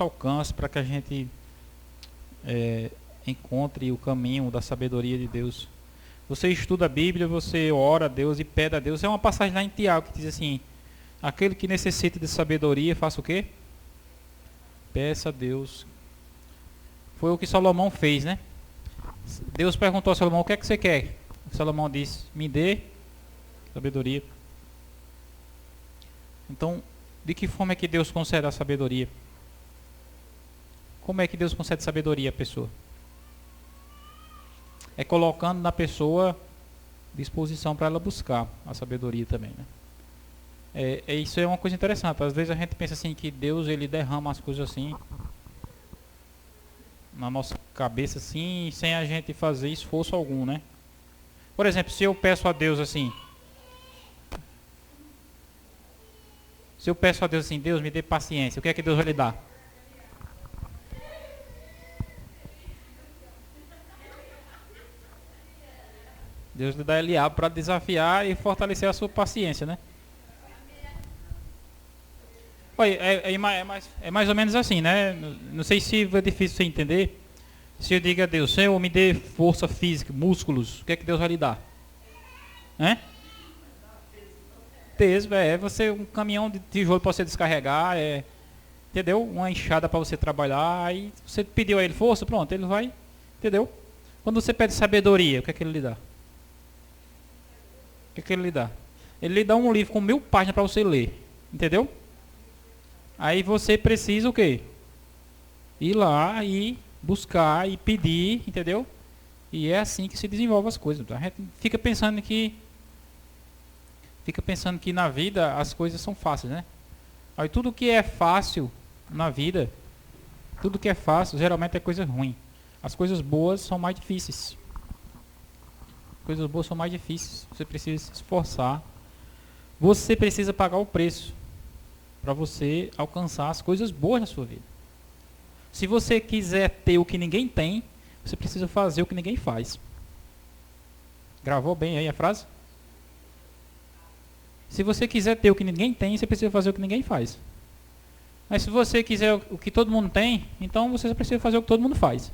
alcance para que a gente encontre o caminho da sabedoria de Deus. Você estuda a Bíblia, você ora a Deus e pede a Deus. É uma passagem lá em Tiago que diz assim: aquele que necessita de sabedoria, faça o quê? Peça a Deus. Foi o que Salomão fez, né? Deus perguntou a Salomão: o que é que você quer? Salomão disse: me dê sabedoria. Então, de que forma é que Deus concede a sabedoria? Como é que Deus concede sabedoria à pessoa? É colocando na pessoa disposição para ela buscar a sabedoria também, né? Isso é uma coisa interessante. Às vezes a gente pensa assim que Deus ele derrama as coisas assim na nossa cabeça assim, sem a gente fazer esforço algum, né? Por exemplo, se eu peço a Deus assim, Deus me dê paciência, o que é que Deus vai lhe dar? Deus lhe dá Eliabe para desafiar e fortalecer a sua paciência, né? Olha, é mais ou menos assim, né? Não sei se é difícil você entender. Se eu digo a Deus: Senhor, me dê força física, músculos, o que é que Deus vai lhe dar? Peso, você um caminhão de tijolo para você descarregar, entendeu? Uma enxada para você trabalhar, aí você pediu a ele força, pronto, ele vai, entendeu? Quando você pede sabedoria, o que é que ele lhe dá? O que é que ele lhe dá? Ele lhe dá um livro com 1000 páginas para você ler, entendeu? Aí você precisa o quê? Ir lá e buscar e pedir, entendeu? E é assim que se desenvolve as coisas. A gente fica pensando que na vida as coisas são fáceis, né? Aí tudo que é fácil na vida, tudo que é fácil geralmente é coisa ruim. As coisas boas são mais difíceis. Coisas boas são mais difíceis. Você precisa se esforçar. Você precisa pagar o preço para você alcançar as coisas boas na sua vida. Se você quiser ter o que ninguém tem, você precisa fazer o que ninguém faz. Gravou bem aí a frase? Se você quiser ter o que ninguém tem, você precisa fazer o que ninguém faz. Mas se você quiser o que todo mundo tem, então você precisa fazer o que todo mundo faz.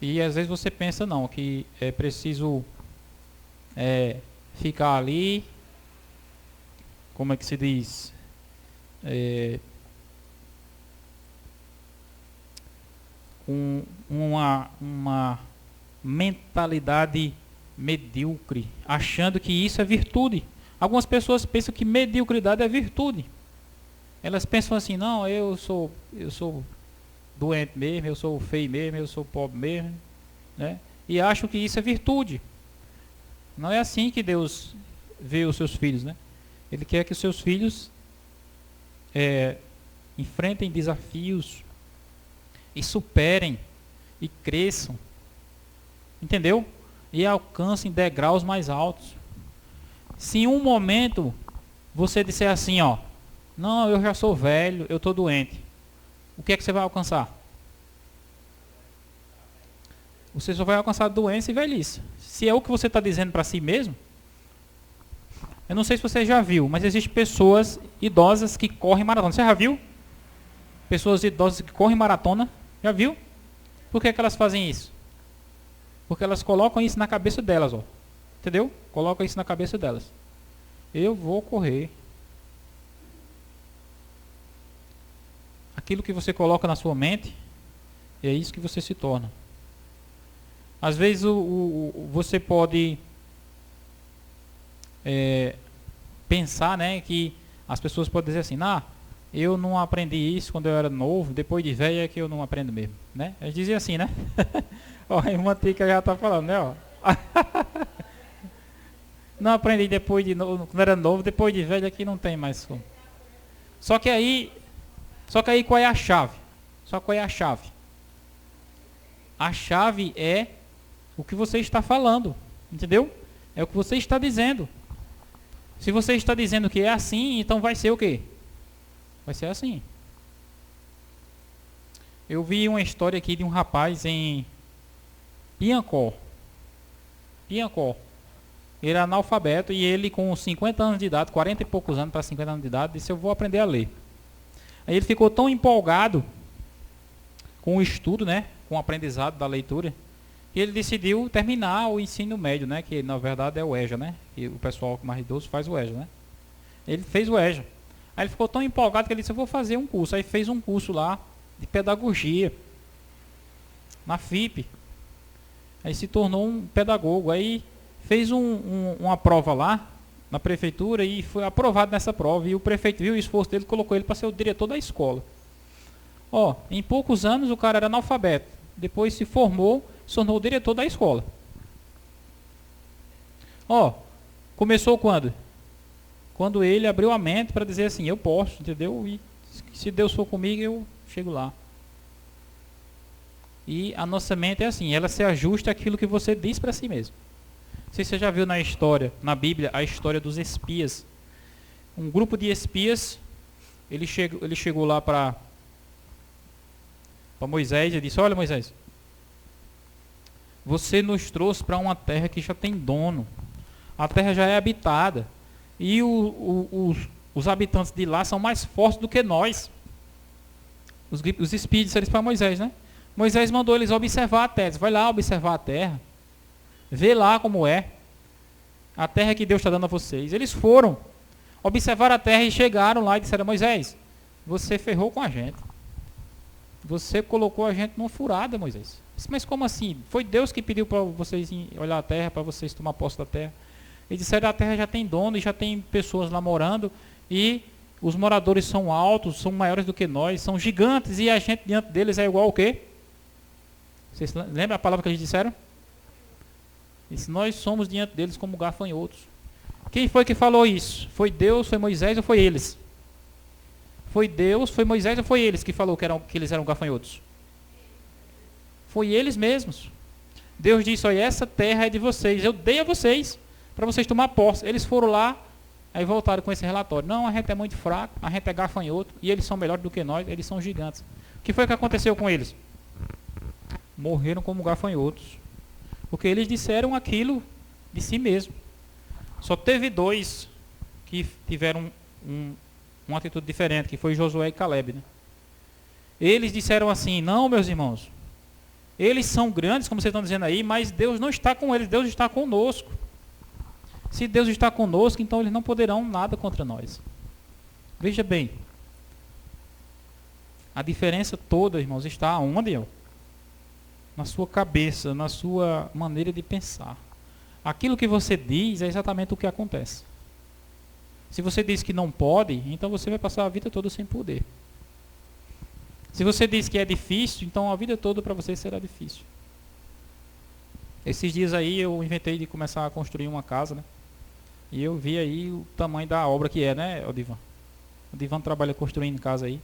E às vezes você pensa não, que é preciso ficar ali, como é que se diz? Com uma mentalidade medíocre, achando que isso é virtude. Algumas pessoas pensam que mediocridade é virtude. Elas pensam assim: não, eu sou doente mesmo, eu sou feio mesmo, eu sou pobre mesmo, né? E acham que isso é virtude. Não é assim que Deus vê os seus filhos, né? Ele quer que os seus filhos enfrentem desafios e superem e cresçam, entendeu? E alcancem degraus mais altos. Se em um momento você disser assim, ó: não, eu já sou velho, eu estou doente, o que é que você vai alcançar? Você só vai alcançar doença e velhice. Se é o que você está dizendo para si mesmo. Eu não sei se você já viu, mas existem pessoas idosas que correm maratona. Você já viu? Pessoas idosas que correm maratona. Já viu? Por que elas fazem isso? Porque elas colocam isso na cabeça delas, ó. Entendeu? Colocam isso na cabeça delas. Eu vou correr. Aquilo que você coloca na sua mente, é isso que você se torna. Às vezes você pode pensar, né, que as pessoas podem dizer assim: eu não aprendi isso quando eu era novo, depois de velho é que eu não aprendo mesmo, né? Eles diziam assim, né? Ó, a irmã Tica já está falando, né? Ó. Não aprendi depois de novo, quando era novo, depois de velho é que não tem mais como. Só que aí qual é a chave? Só qual é a chave? A chave é o que você está falando, entendeu? É o que você está dizendo. Se você está dizendo que é assim, então vai ser o quê? Vai ser assim. Eu vi uma história aqui de um rapaz em Piancó. Ele era analfabeto e ele com 50 anos de idade, 40 e poucos anos para 50 anos de idade, disse: eu vou aprender a ler. Aí ele ficou tão empolgado com o estudo, né, com o aprendizado da leitura, que ele decidiu terminar o ensino médio, né, que na verdade é o EJA, né, e o pessoal mais idoso faz o EJA, né. Ele fez o EJA. Aí ele ficou tão empolgado que ele disse: eu vou fazer um curso. Aí fez um curso lá de pedagogia na FIP. Aí se tornou um pedagogo. Aí fez uma prova lá na prefeitura e foi aprovado nessa prova. E o prefeito viu o esforço dele e colocou ele para ser o diretor da escola. Ó, em poucos anos o cara era analfabeto. Depois se formou, se tornou o diretor da escola. Ó, começou quando? Quando ele abriu a mente para dizer assim: eu posso, entendeu? E se Deus for comigo, eu chego lá. E a nossa mente é assim, ela se ajusta àquilo que você diz para si mesmo. Não sei se você já viu na história, na Bíblia, a história dos espias. Um grupo de espias, ele chegou lá para Moisés e disse: olha, Moisés, você nos trouxe para uma terra que já tem dono. A terra já é habitada. E os habitantes de lá são mais fortes do que nós. Os espias disseram para Moisés, né? Moisés mandou eles observar a terra. Vai lá observar a terra. Vê lá como é. A terra que Deus está dando a vocês. Eles foram, observaram a terra e chegaram lá e disseram: Moisés, você ferrou com a gente. Você colocou a gente numa furada, Moisés. Mas como assim? Foi Deus que pediu para vocês olhar a terra, para vocês tomar posse da terra. Eles disseram: a terra já tem dono e já tem pessoas lá morando, e os moradores são altos, são maiores do que nós, são gigantes, e a gente diante deles é igual o quê? Vocês lembram a palavra que eles disseram? Disse: nós somos diante deles como gafanhotos. Quem foi que falou isso? Foi Deus, foi Moisés ou foi eles? Foi Deus, foi Moisés ou foi eles que falou que eles eram gafanhotos? Foi eles mesmos. Deus disse: olha, essa terra é de vocês, eu dei a vocês, para vocês tomar posse. Eles foram lá, aí voltaram com esse relatório: não, a gente é muito fraco, a gente é gafanhoto, e eles são melhores do que nós, eles são gigantes. O que foi que aconteceu com eles? Morreram como gafanhotos, porque eles disseram aquilo de si mesmo. Só teve dois que tiveram uma atitude diferente, que foi Josué e Caleb, né? Eles disseram assim: não, meus irmãos, eles são grandes, como vocês estão dizendo aí, mas Deus não está com eles, Deus está conosco. Se Deus está conosco, então eles não poderão nada contra nós. Veja bem, a diferença toda, irmãos, está aonde? Na sua cabeça, na sua maneira de pensar. Aquilo que você diz é exatamente o que acontece. Se você diz que não pode, então você vai passar a vida toda sem poder. Se você diz que é difícil, então a vida toda para você será difícil. Esses dias aí eu inventei de começar a construir uma casa, né? E eu vi aí o tamanho da obra que é, né, Odivan? O Divan trabalha construindo casa aí.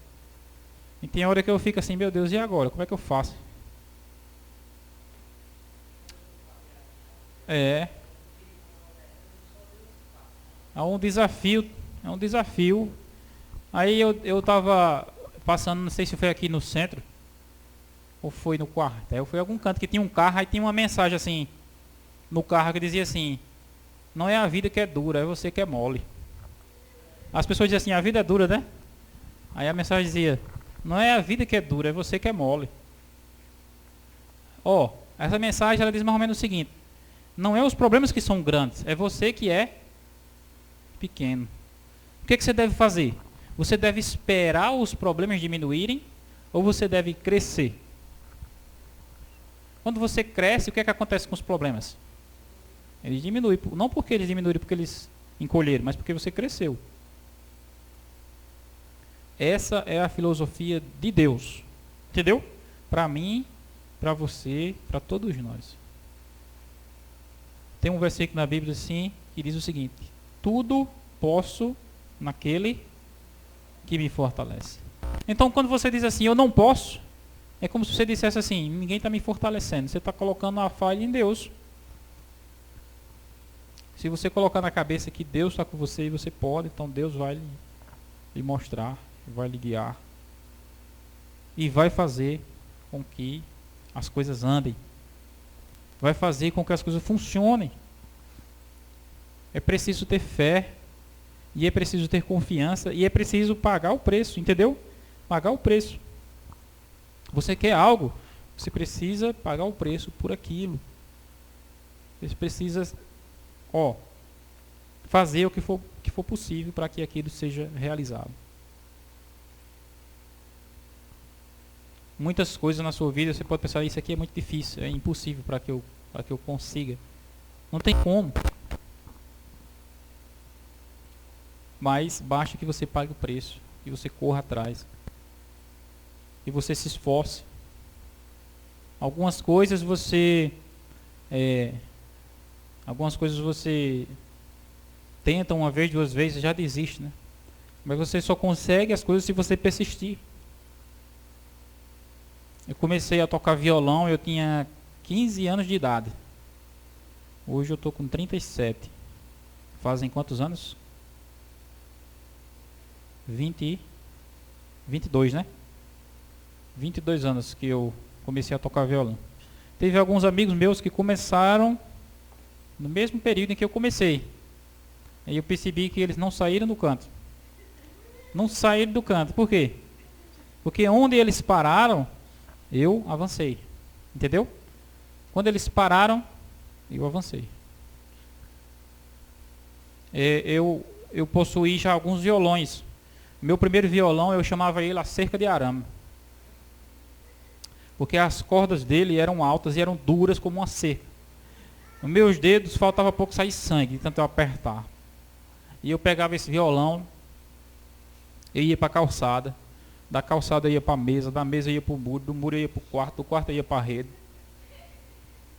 E tem hora que eu fico assim: meu Deus, e agora? Como é que eu faço? É um desafio, é um desafio. Aí eu tava passando, não sei se foi aqui no centro ou foi no quartel, foi em algum canto que tinha um carro, aí tinha uma mensagem assim no carro que dizia assim: não é a vida que é dura, é você que é mole. As pessoas diziam assim: a vida é dura, né? Aí a mensagem dizia: não é a vida que é dura, é você que é mole. Ó, essa mensagem ela diz mais ou menos o seguinte: não é os problemas que são grandes, é você que é pequeno. O que você deve fazer? Você deve esperar os problemas diminuírem ou você deve crescer? Quando você cresce, o que é que acontece com os problemas? Eles diminuem, não porque eles diminuíram porque eles encolheram, mas porque você cresceu. Essa é a filosofia de Deus. Entendeu? Para mim, para você, para todos nós. Tem um versículo na Bíblia assim que diz o seguinte: tudo posso naquele que me fortalece. Então, quando você diz assim: eu não posso, é como se você dissesse assim: ninguém está me fortalecendo. Você está colocando a falha em Deus. Se você colocar na cabeça que Deus está com você e você pode, então Deus vai lhe mostrar, vai lhe guiar e vai fazer com que as coisas andem, vai fazer com que as coisas funcionem. É preciso ter fé, e é preciso ter confiança, e é preciso pagar o preço, entendeu? Pagar o preço. Você quer algo, você precisa pagar o preço por aquilo. Você precisa, fazer o que for possível para que aquilo seja realizado. Muitas coisas na sua vida você pode pensar, isso aqui é muito difícil, é impossível para que eu consiga. Não tem como. Mas basta que você pague o preço, e você corra atrás, e você se esforce. Algumas coisas você tenta uma vez, duas vezes, já desiste, né? Mas você só consegue as coisas se você persistir. Eu comecei a tocar violão, eu tinha 15 anos de idade. Hoje eu estou com 37. Fazem quantos anos? 22, né? 22 anos que eu comecei a tocar violão. Teve alguns amigos meus que começaram no mesmo período em que eu comecei. Aí eu percebi que eles não saíram do canto. Não saíram do canto. Por quê? Porque onde eles pararam, eu avancei. Entendeu? Quando eles pararam, eu avancei. Eu possuí já alguns violões. Meu primeiro violão, eu chamava ele a cerca de arame. Porque as cordas dele eram altas e eram duras como uma cerca. Nos meus dedos faltava pouco sair sangue, de tanto eu apertar. E eu pegava esse violão, eu ia para a calçada, da calçada eu ia para a mesa, da mesa eu ia para o muro, do muro eu ia para o quarto, do quarto eu ia para a rede.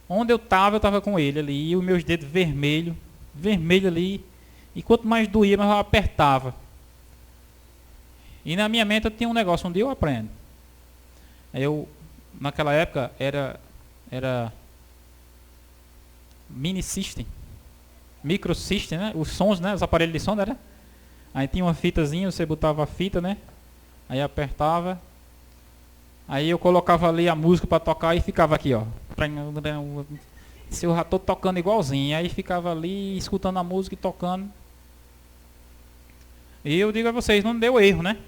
Onde eu estava com ele ali, e os meus dedos vermelho ali, e quanto mais doía, mais eu apertava. E na minha mente eu tinha um negócio, um dia eu aprendo. Naquela época era mini system, micro system, né? Os sons, né? Os aparelhos de som, né? Aí tinha uma fitazinha, você botava a fita, né? Aí apertava. Aí eu colocava ali a música para tocar e ficava aqui, ó. Se eu já tô tocando igualzinho, aí ficava ali escutando a música e tocando. E eu digo a vocês, não deu erro, né?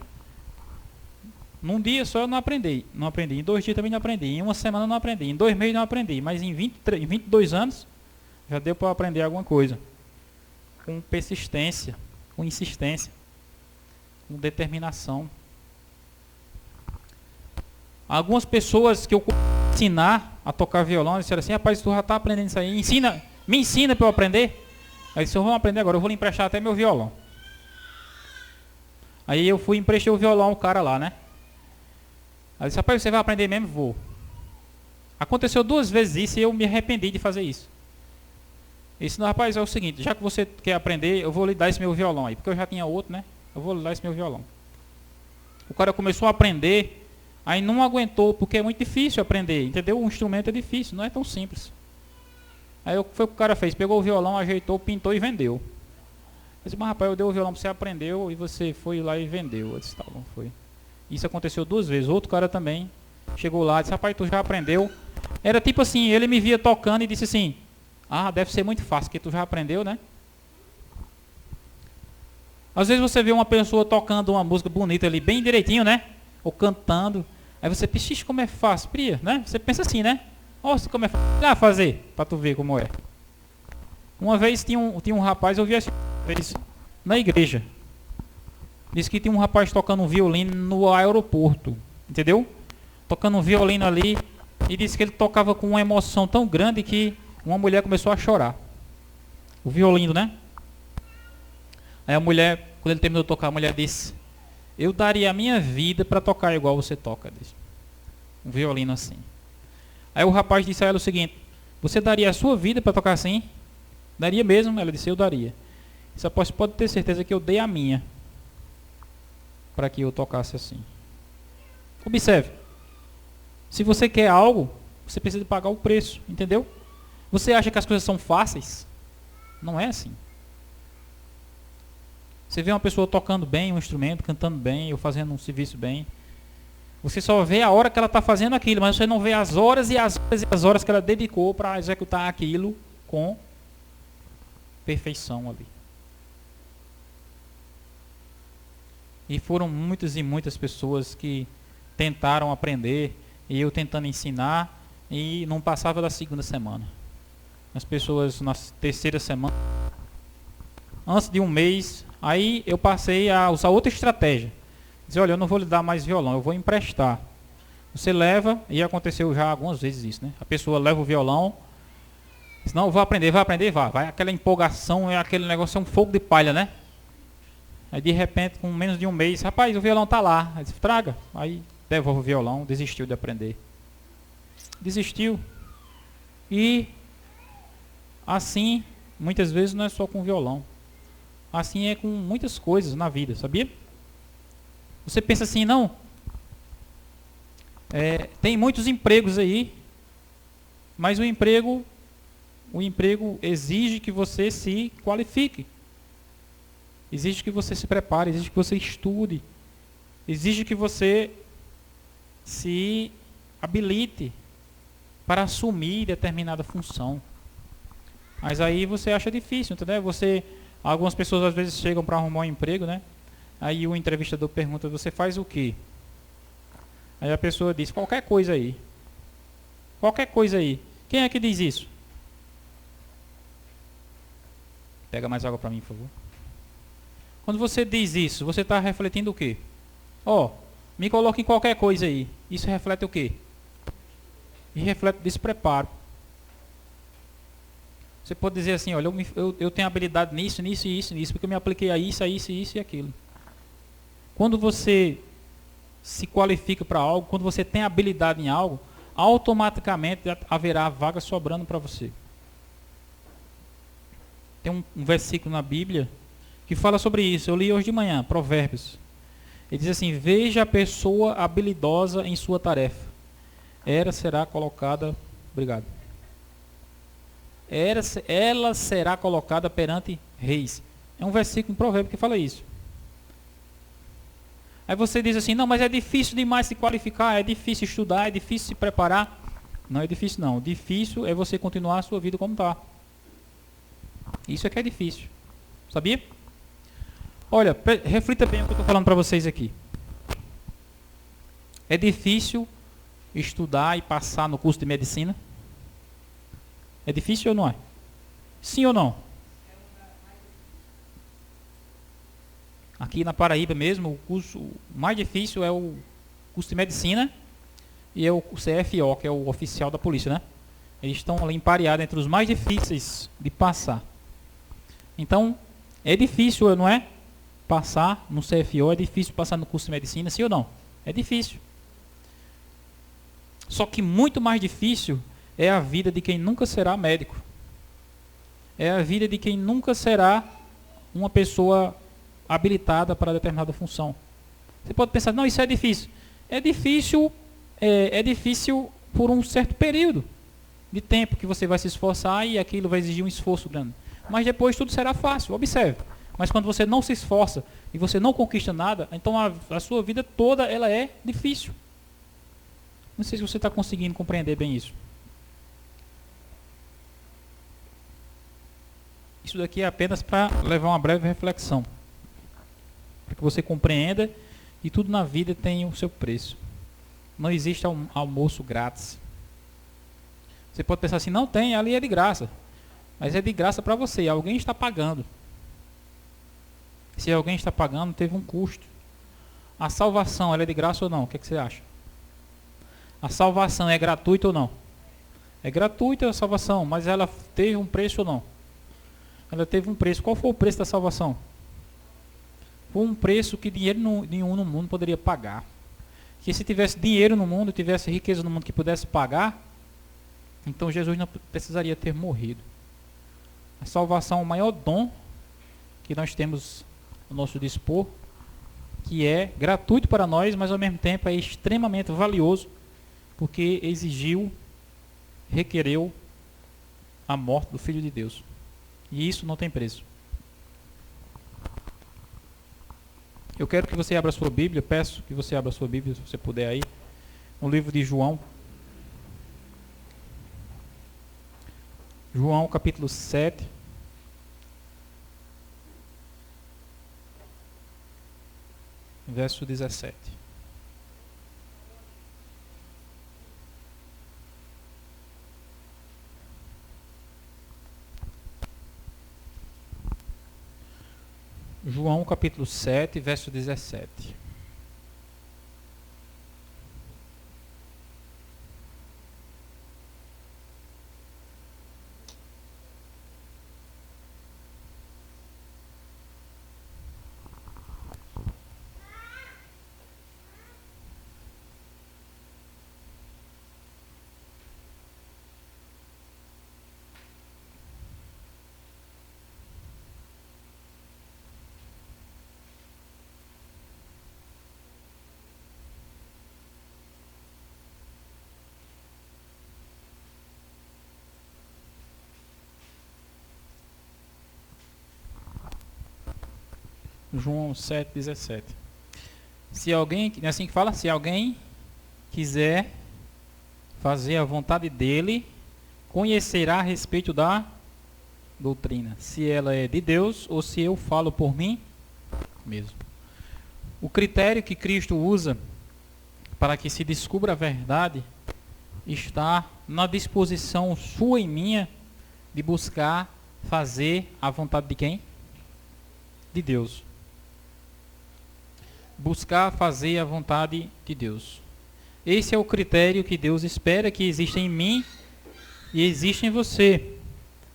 Num dia só eu não aprendi. Em 2 dias também não aprendi. Em uma semana eu não aprendi. Em 2 meses não aprendi. Mas em 22 anos já deu para aprender alguma coisa. Com persistência, com insistência, com determinação. Algumas pessoas que eu ensinar a tocar violão disseram assim: rapaz, tu já está aprendendo isso aí, me ensina para eu aprender. Aí disse: eu vou aprender agora, eu vou lhe emprestar até meu violão. Aí eu fui emprestar o violão ao cara lá, né? Aí disse: rapaz, você vai aprender mesmo? Vou. Aconteceu 2 vezes isso e eu me arrependi de fazer isso. Eu disse: não, rapaz, é o seguinte, já que você quer aprender, eu vou lhe dar esse meu violão aí, porque eu já tinha outro, né? Eu vou lhe dar esse meu violão. O cara começou a aprender, aí não aguentou, porque é muito difícil aprender, entendeu? O instrumento é difícil, não é tão simples. Aí foi o que o cara fez, pegou o violão, ajeitou, pintou e vendeu. Eu disse: mas rapaz, eu dei o violão para você, aprendeu, e você foi lá e vendeu. Eu disse: tá bom, foi. Isso aconteceu 2 vezes. Outro cara também chegou lá e disse: rapaz, tu já aprendeu? Era tipo assim, ele me via tocando e disse assim: ah, deve ser muito fácil, porque tu já aprendeu, né? Às vezes você vê uma pessoa tocando uma música bonita ali, bem direitinho, né? Ou cantando. Aí você pensa: como é fácil, Pria, né? Você pensa assim, né? Nossa, como é fácil fazer, pra tu ver como é. Uma vez tinha um rapaz, eu vi assim, na igreja. Disse que tinha um rapaz tocando um violino no aeroporto, entendeu? Tocando um violino ali, e disse que ele tocava com uma emoção tão grande que uma mulher começou a chorar. O violino, né? Aí a mulher, quando ele terminou de tocar, a mulher disse: eu daria a minha vida para tocar igual você toca. Disse. Um violino assim. Aí o rapaz disse a ela o seguinte: você daria a sua vida para tocar assim? Daria mesmo? Ela disse: eu daria. Disse: após pode ter certeza que eu dei a minha para que eu tocasse assim. Observe. Se você quer algo, você precisa pagar o preço, entendeu? Você acha que as coisas são fáceis? Não é assim. Você vê uma pessoa tocando bem um instrumento, cantando bem, ou fazendo um serviço bem. Você só vê a hora que ela está fazendo aquilo, mas você não vê as horas e as horas e as horas que ela dedicou para executar aquilo com perfeição ali. E foram muitas e muitas pessoas que tentaram aprender, e eu tentando ensinar, e não passava da segunda semana. As pessoas na terceira semana, antes de um mês, aí eu passei a usar outra estratégia. Dizer, olha, eu não vou lhe dar mais violão, eu vou emprestar. Você leva, e aconteceu já algumas vezes isso, né? A pessoa leva o violão, diz, não, eu vou aprender, vai aquela empolgação, aquele negócio, é um fogo de palha, né? Aí de repente, com menos de um mês, rapaz, o violão tá lá, aí diz, traga. Aí devolve o violão, desistiu de aprender. Desistiu. E assim, muitas vezes não é só com violão. Assim é com muitas coisas na vida, sabia? Você pensa assim, não, tem muitos empregos aí, mas o emprego exige que você se qualifique, exige que você se prepare, exige que você estude, exige que você se habilite para assumir determinada função. Mas aí você acha difícil, entendeu? Algumas pessoas às vezes chegam para arrumar um emprego, né? Aí o entrevistador pergunta, você faz o quê? Aí a pessoa diz, qualquer coisa aí. Qualquer coisa aí. Quem é que diz isso? Pega mais água para mim, por favor. Quando você diz isso, você está refletindo o quê? Me coloque em qualquer coisa aí. Isso reflete o quê? E reflete despreparo. Você pode dizer assim, olha, eu tenho habilidade nisso, porque eu me apliquei a isso e aquilo. Quando você se qualifica para algo, quando você tem habilidade em algo, automaticamente haverá vaga sobrando para você. Tem um versículo na Bíblia que fala sobre isso. Eu li hoje de manhã, Provérbios. Ele diz assim, veja a pessoa habilidosa em sua tarefa. Ela será colocada perante reis. É um versículo em Provérbios que fala isso. Aí você diz assim, não, mas é difícil demais se qualificar, é difícil estudar, é difícil se preparar. Não é difícil não. Difícil é você continuar a sua vida como está. Isso é que é difícil. Sabia? Olha, reflita bem o que eu estou falando para vocês aqui. É difícil estudar e passar no curso de medicina? É difícil ou não é? Sim ou não? Aqui na Paraíba mesmo, o curso mais difícil é o curso de medicina e é o CFO, que é o oficial da polícia, né? Eles estão ali empareados entre os mais difíceis de passar. Então, é difícil, não é? Passar no CFO, é difícil passar no curso de medicina, sim ou não? É difícil. Só que muito mais difícil é a vida de quem nunca será médico. É a vida de quem nunca será uma pessoa habilitada para determinada função. Você pode pensar, não, isso é difícil. É difícil por um certo período de tempo que você vai se esforçar e aquilo vai exigir um esforço grande. Mas depois tudo será fácil, observe. Mas quando você não se esforça e você não conquista nada, então a sua vida toda ela é difícil. Não sei se você está conseguindo compreender bem isso. Isso daqui é apenas para levar uma breve reflexão. Para que você compreenda que tudo na vida tem o seu preço. Não existe almoço grátis. Você pode pensar assim, não tem, ali é de graça. Mas é de graça para você, alguém está pagando. Se alguém está pagando, teve um custo. A salvação, ela é de graça ou não? O que você acha? A salvação é gratuita ou não? É gratuita a salvação, mas ela teve um preço ou não? Ela teve um preço. Qual foi o preço da salvação? Foi um preço que dinheiro nenhum no mundo poderia pagar. Que se tivesse dinheiro no mundo, tivesse riqueza no mundo que pudesse pagar, então Jesus não precisaria ter morrido. A salvação é o maior dom que nós temos no nosso dispor, que é gratuito para nós, mas ao mesmo tempo é extremamente valioso, porque requereu a morte do Filho de Deus. E isso não tem preço. Eu quero que você abra a sua Bíblia, peço que você abra a sua Bíblia, se você puder aí, no livro de João. João capítulo 7. verso 17. João capítulo 7, verso 17. João 7, 17. Se alguém, é assim que fala, se alguém quiser fazer a vontade dele, conhecerá a respeito da doutrina, se ela é de Deus ou se eu falo por mim mesmo. O critério que Cristo usa para que se descubra a verdade está na disposição sua e minha de buscar fazer a vontade de quem? De Deus. Buscar fazer a vontade de Deus. Esse é o critério que Deus espera que exista em mim e existe em você.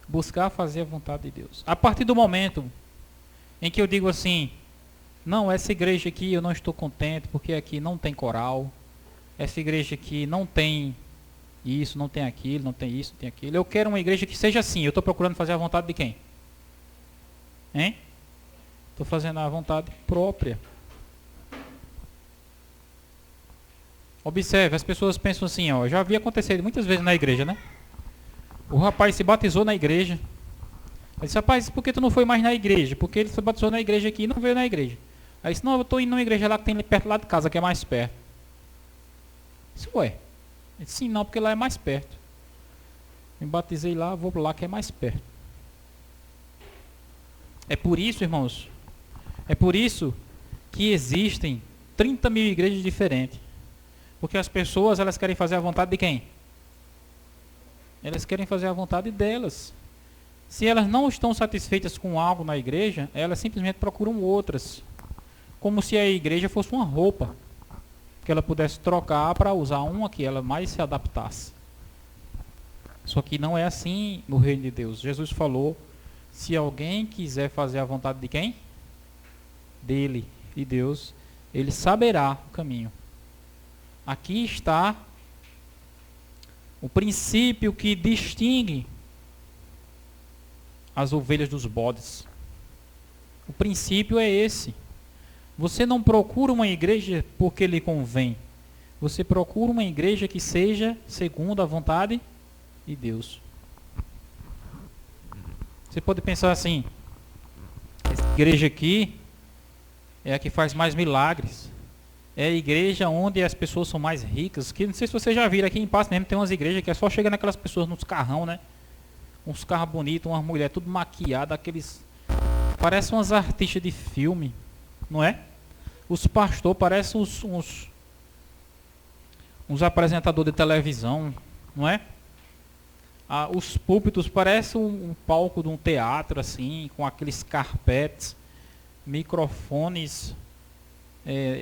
Buscar fazer a vontade de Deus. A partir do momento em que eu digo assim, não, essa igreja aqui eu não estou contente porque aqui não tem coral, essa igreja aqui não tem isso, não tem aquilo, não tem isso, não tem aquilo. Eu quero uma igreja que seja assim. Eu estou procurando fazer a vontade de quem? Hein? Estou fazendo a vontade própria. Observe, as pessoas pensam assim, ó, já havia acontecido muitas vezes na igreja, né? O rapaz se batizou na igreja. Ele disse, rapaz, por que tu não foi mais na igreja? Porque ele se batizou na igreja aqui e não veio na igreja. Aí disse, não, eu estou indo numa igreja lá que tem perto lá de casa, que é mais perto. Isso ué. Ele disse, sim, não, porque lá é mais perto. Me batizei lá, vou lá que é mais perto. É por isso, irmãos, é por isso que existem 30 mil igrejas diferentes. Porque as pessoas, elas querem fazer a vontade de quem? Elas querem fazer a vontade delas. Se elas não estão satisfeitas com algo na igreja, elas simplesmente procuram outras. Como se a igreja fosse uma roupa. Que ela pudesse trocar para usar uma que ela mais se adaptasse. Só que não é assim no reino de Deus. Jesus falou, se alguém quiser fazer a vontade de quem? Dele, de Deus, ele saberá o caminho. Aqui está o princípio que distingue as ovelhas dos bodes. O princípio é esse. Você não procura uma igreja porque lhe convém. Você procura uma igreja que seja segundo a vontade de Deus. Você pode pensar assim, essa igreja aqui é a que faz mais milagres. É a igreja onde as pessoas são mais ricas. Que não sei se você já viram, aqui em Passo mesmo tem umas igrejas que é só chegar naquelas pessoas nos carrão, né? Uns carros bonitos, umas mulheres tudo maquiadas, aqueles... Parecem umas artistas de filme, não é? Os pastores parecem uns apresentadores de televisão, não é? Os púlpitos parecem um palco de um teatro, assim, com aqueles carpetes, microfones...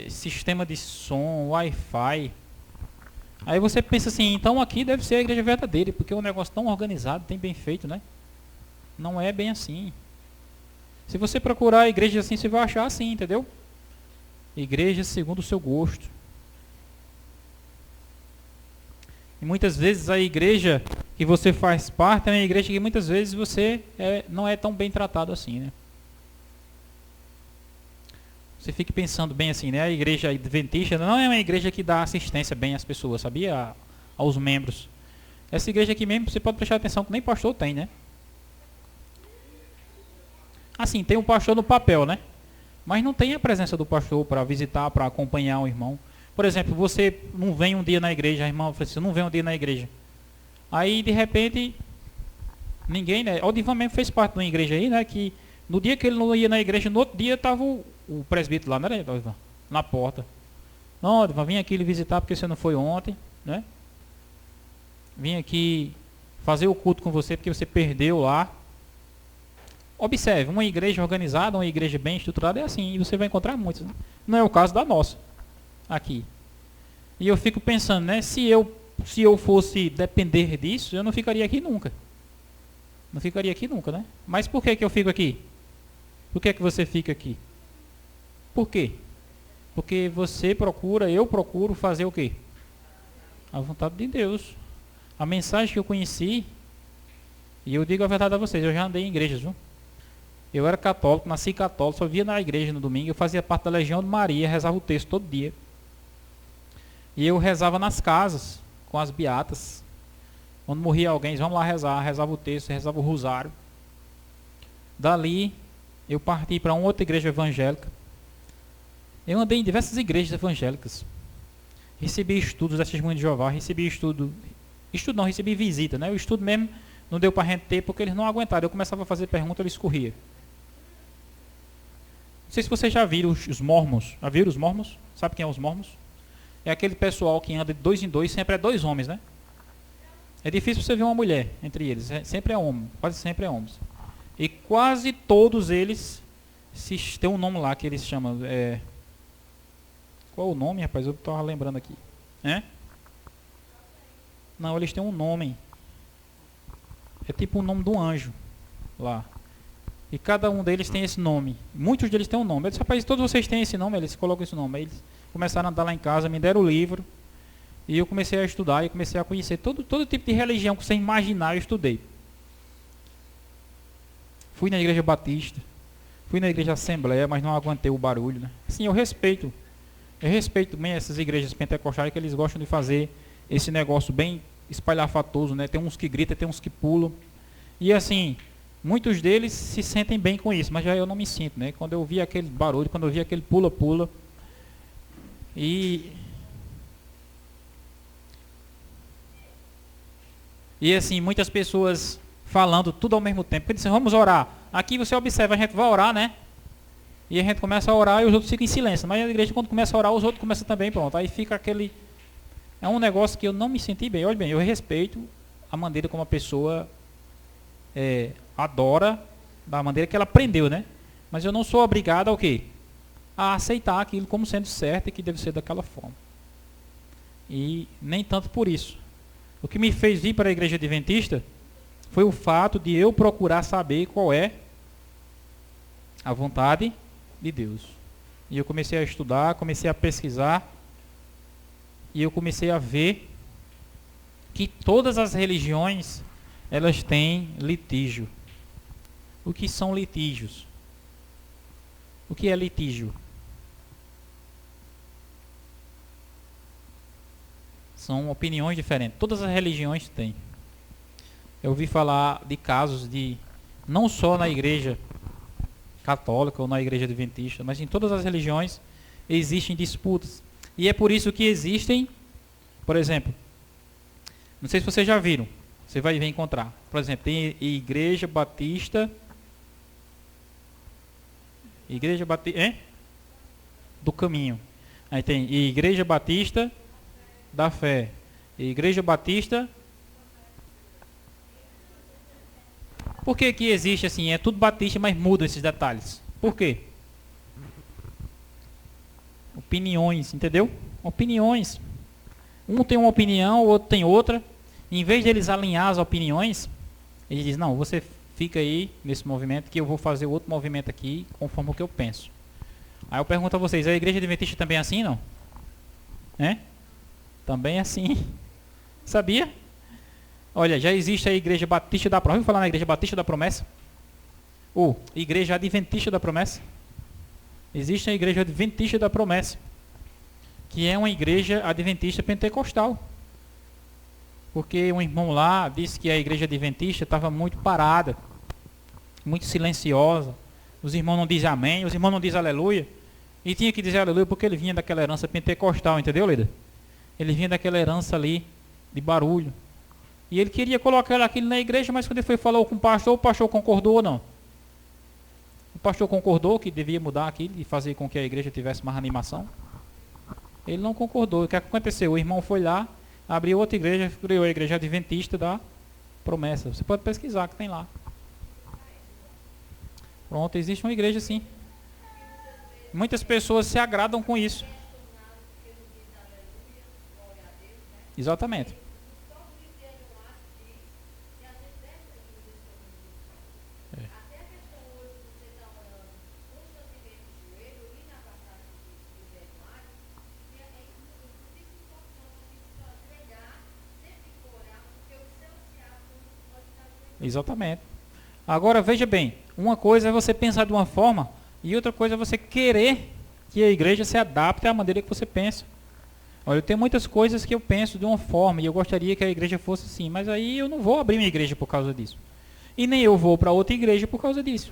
sistema de som, Wi-Fi. Aí você pensa assim, então aqui deve ser a igreja verdadeira, porque é um negócio tão organizado, tão bem feito, né? Não é bem assim. Se você procurar a igreja assim, você vai achar assim, entendeu? Igreja segundo o seu gosto. E muitas vezes a igreja que você faz parte é uma igreja que muitas vezes você não é tão bem tratado assim, né? Você fique pensando bem assim, né? A igreja adventista não é uma igreja que dá assistência bem às pessoas, sabia? Aos membros. Essa igreja aqui mesmo, você pode prestar atenção que nem pastor tem, né? Assim, tem um pastor no papel, né? Mas não tem a presença do pastor para visitar, para acompanhar o irmão. Por exemplo, você não vem um dia na igreja, a irmã fala assim, você não vem um dia na igreja. Aí, de repente, ninguém, né? O Divan mesmo fez parte de uma igreja aí, né? Que no dia que ele não ia na igreja, no outro dia estava o presbítero lá, não era, Divan? na porta. Não, vim aqui lhe visitar porque você não foi ontem, né? Vim aqui fazer o culto com você porque você perdeu lá. Observe, uma igreja organizada, uma igreja bem estruturada é assim, e você vai encontrar muitas. Né? Não é o caso da nossa, aqui. E eu fico pensando, né? Se eu fosse depender disso, eu não ficaria aqui nunca. Não ficaria aqui nunca, né? Mas por que eu fico aqui? Por que você fica aqui? Por quê? Porque eu procuro fazer o quê? A vontade de Deus. A mensagem que eu conheci, e eu digo a verdade a vocês, eu já andei em igrejas, viu? Eu era católico, nasci católico, só via na igreja no domingo, eu fazia parte da Legião de Maria, rezava o texto todo dia. E eu rezava nas casas, com as beatas. Quando morria alguém, vamos lá rezar, rezava o texto, rezava o rosário. Dali, eu parti para uma outra igreja evangélica. Eu andei em diversas igrejas evangélicas. Recebi estudos da Testemunha de Jeová, recebi recebi visita, né? O estudo mesmo não deu para a gente ter porque eles não aguentaram. Eu começava a fazer pergunta, eles corriam. Não sei se vocês já viram os mormons. Já viram os mormons? Sabe quem é os mormons? É aquele pessoal que anda de 2 em 2, sempre é 2 homens, né? É difícil você ver uma mulher entre eles, sempre é homem, quase sempre é homens. E quase todos eles tem um nome lá que eles chamam. Qual o nome, rapaz? Eu estava lembrando aqui. Não, eles têm um nome. É tipo o nome de um anjo lá. E cada um deles tem esse nome. Muitos deles têm um nome. Eu disse, rapaz, todos vocês têm esse nome? Eles colocam esse nome. Aí eles começaram a andar lá em casa, me deram o livro. E eu comecei a estudar e comecei a conhecer todo tipo de religião que você imaginar, eu estudei. Fui na igreja batista, fui na igreja assembleia, mas não aguentei o barulho, né? Assim, eu respeito bem essas igrejas pentecostais que eles gostam de fazer esse negócio bem espalhafatoso, né? Tem uns que gritam, tem uns que pulam. E assim, muitos deles se sentem bem com isso, mas já eu não me sinto, né? Quando eu vi aquele barulho, quando eu vi aquele pula-pula E assim, muitas pessoas falando tudo ao mesmo tempo. Porque dizem, vamos orar. Aqui você observa, a gente vai orar, né? E a gente começa a orar e os outros ficam em silêncio. Mas a igreja, quando começa a orar, os outros começam também, pronto. Aí fica aquele... É um negócio que eu não me senti bem. Olha bem, eu respeito a maneira como a pessoa adora, da maneira que ela aprendeu, né? Mas eu não sou obrigado ao quê? A aceitar aquilo como sendo certo e que deve ser daquela forma. E nem tanto por isso. O que me fez vir para a igreja adventista foi o fato de eu procurar saber qual é a vontade de Deus. E eu comecei a estudar, comecei a pesquisar, e eu comecei a ver que todas as religiões, elas têm litígio. O que são litígios? O que é litígio? São opiniões diferentes. Todas as religiões têm. Eu ouvi falar de casos de, não só na igreja católica ou na igreja adventista, mas em todas as religiões existem disputas. E é por isso que existem, por exemplo, não sei se vocês já viram, você vai ver encontrar. Por exemplo, tem igreja batista do caminho. Aí tem igreja batista da fé. Igreja batista. Por que que existe assim? É tudo batista, mas muda esses detalhes. Por quê? Opiniões, entendeu? Opiniões. Um tem uma opinião, o outro tem outra. Em vez de eles alinhar as opiniões, eles dizem, não, você fica aí nesse movimento que eu vou fazer outro movimento aqui, conforme o que eu penso. Aí eu pergunto a vocês, a igreja adventista também é assim, não? Também é assim. Sabia? Olha, já existe a igreja batista da promessa. Vamos falar na igreja batista da promessa? Ou igreja adventista da promessa? Existe a igreja adventista da promessa, que é uma igreja adventista pentecostal. Porque um irmão lá disse que a igreja adventista estava muito parada, muito silenciosa. Os irmãos não dizem amém, os irmãos não dizem aleluia. E tinha que dizer aleluia porque ele vinha daquela herança pentecostal, entendeu, líder? Ele vinha daquela herança ali de barulho. E ele queria colocar aquilo na igreja, mas quando ele foi falar com o pastor concordou ou não? O pastor concordou que devia mudar aquilo e fazer com que a igreja tivesse mais animação. Ele não concordou. O que aconteceu? O irmão foi lá, abriu outra igreja, criou a igreja adventista da promessa. Você pode pesquisar que tem lá. Pronto, existe uma igreja assim. Muitas pessoas se agradam com isso. Exatamente. Exatamente. Agora veja bem, uma coisa é você pensar de uma forma e outra coisa é você querer que a igreja se adapte à maneira que você pensa. Olha, eu tenho muitas coisas que eu penso de uma forma e eu gostaria que a igreja fosse assim, mas aí eu não vou abrir minha igreja por causa disso. E nem eu vou para outra igreja por causa disso.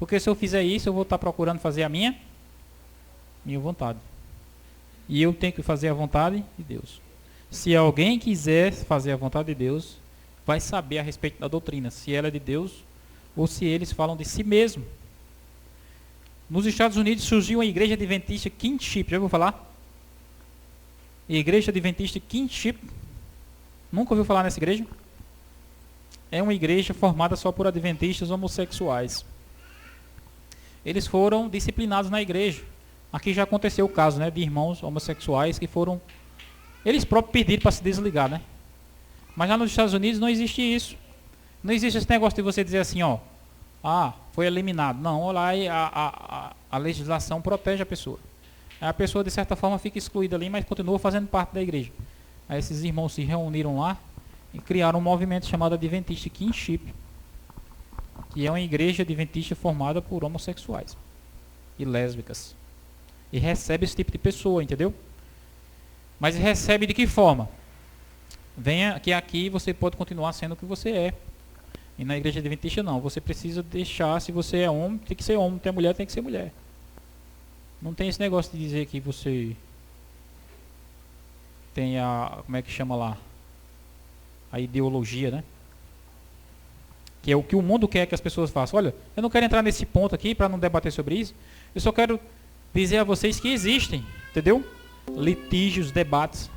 Porque se eu fizer isso, eu vou estar procurando fazer a minha vontade. E eu tenho que fazer a vontade de Deus. Se alguém quiser fazer a vontade de Deus, vai saber a respeito da doutrina, se ela é de Deus ou se eles falam de si mesmo. Nos Estados Unidos surgiu a Igreja Adventista Kinship, já ouviu falar? Igreja Adventista Kinship. Nunca ouviu falar nessa igreja? É uma igreja formada só por adventistas homossexuais. Eles foram disciplinados na igreja. Aqui já aconteceu o caso, né, de irmãos homossexuais que foram... Eles próprios pediram para se desligar, né? Mas lá nos Estados Unidos não existe isso. Não existe esse negócio de você dizer assim, ó, foi eliminado. Não, lá a legislação protege a pessoa. Aí a pessoa, de certa forma, fica excluída ali, mas continua fazendo parte da igreja. Aí esses irmãos se reuniram lá e criaram um movimento chamado Adventista Kinship, que é uma igreja adventista formada por homossexuais e lésbicas. E recebe esse tipo de pessoa, entendeu? Mas recebe de que forma? Venha que aqui você pode continuar sendo o que você é. E na igreja adventista não. Você precisa deixar, se você é homem, tem que ser homem. Se é mulher, tem que ser mulher. Não tem esse negócio de dizer que você tem como é que chama lá? A ideologia, né? Que é o que o mundo quer que as pessoas façam. Olha, eu não quero entrar nesse ponto aqui para não debater sobre isso. Eu só quero dizer a vocês que existem, entendeu? Litígios, debates.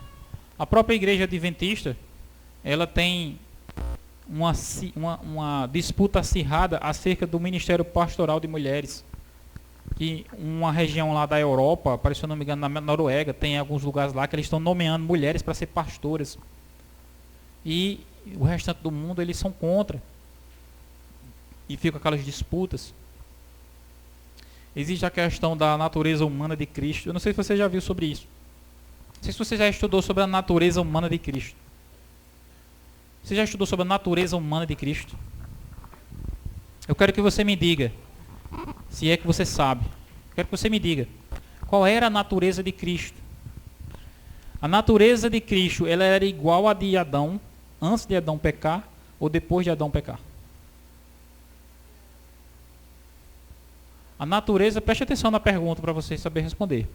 A própria igreja adventista, ela tem uma disputa acirrada acerca do ministério pastoral de mulheres. Que uma região lá da Europa, se eu não me engano, na Noruega, tem alguns lugares lá que eles estão nomeando mulheres para ser pastoras. E o restante do mundo, eles são contra. E ficam aquelas disputas. Existe a questão da natureza humana de Cristo. Eu não sei se você já viu sobre isso. Não sei se você já estudou sobre a natureza humana de Cristo. Você já estudou sobre a natureza humana de Cristo? Eu quero que você me diga, se é que você sabe. Eu quero que você me diga, qual era a natureza de Cristo? A natureza de Cristo, ela era igual à de Adão, antes de Adão pecar, ou depois de Adão pecar? A natureza, preste atenção na pergunta para você saber responder.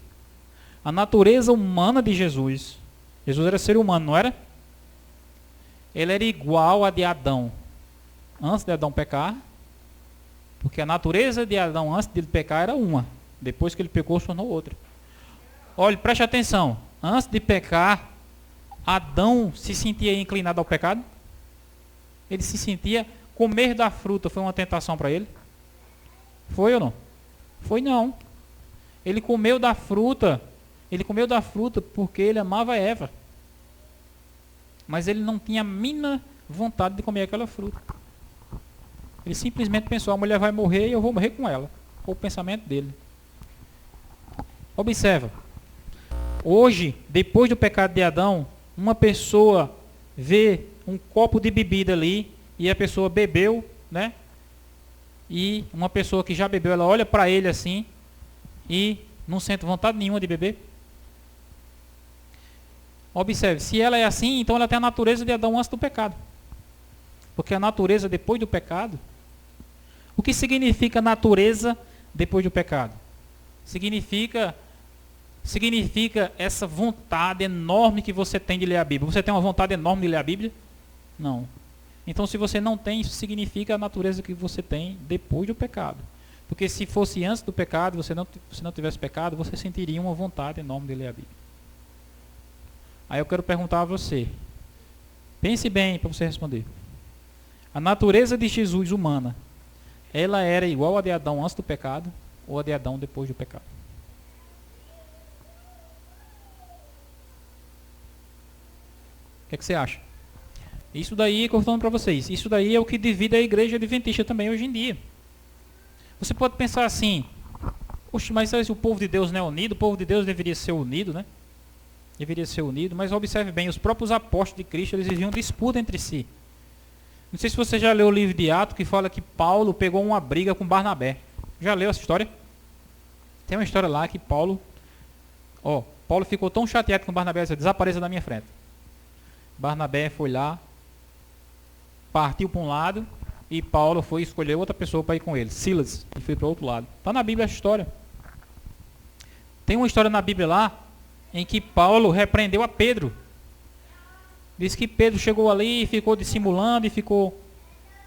A natureza humana de Jesus, Jesus era ser humano, não era? Ele era igual à de Adão, antes de Adão pecar, porque a natureza de Adão antes de ele pecar era uma, depois que ele pecou se tornou outra. Olha, preste atenção, antes de pecar, Adão se sentia inclinado ao pecado? Ele se sentia, comer da fruta foi uma tentação para ele? Foi ou não? Foi não. Ele comeu da fruta porque ele amava Eva. Mas ele não tinha a mínima vontade de comer aquela fruta. Ele simplesmente pensou, a mulher vai morrer e eu vou morrer com ela. Foi o pensamento dele. Observa. Hoje, depois do pecado de Adão, uma pessoa vê um copo de bebida ali e a pessoa bebeu, né? E uma pessoa que já bebeu, ela olha para ele assim e não sente vontade nenhuma de beber. Observe, se ela é assim, então ela tem a natureza de Adão antes do pecado. Porque a natureza depois do pecado... O que significa natureza depois do pecado? Significa essa vontade enorme que você tem de ler a Bíblia. Você tem uma vontade enorme de ler a Bíblia? Não. Então, se você não tem, isso significa a natureza que você tem depois do pecado. Porque se fosse antes do pecado, você não tivesse pecado, você sentiria uma vontade enorme de ler a Bíblia. Aí eu quero perguntar a você. Pense bem para você responder. A natureza de Jesus humana, ela era igual a de Adão antes do pecado ou a de Adão depois do pecado? O que é que você acha? Isso daí, que eu estou falando para vocês, isso daí é o que divide a igreja adventista também hoje em dia. Você pode pensar assim, poxa, mas o povo de Deus não é unido, o povo de Deus deveria ser unido, né? Deveria ser unido, mas observe bem, os próprios apóstolos de Cristo, eles viviam disputa entre si. Não sei se você já leu o livro de Atos, que fala que Paulo pegou uma briga com Barnabé. Já leu essa história? Tem uma história lá que Paulo ficou tão chateado com Barnabé, disse, desapareça da minha frente. Barnabé foi lá, partiu para um lado, e Paulo foi escolher outra pessoa para ir com ele, Silas, e foi para o outro lado. Está na Bíblia essa história. Tem uma história na Bíblia lá, em que Paulo repreendeu a Pedro. Diz que Pedro chegou ali e ficou dissimulando e ficou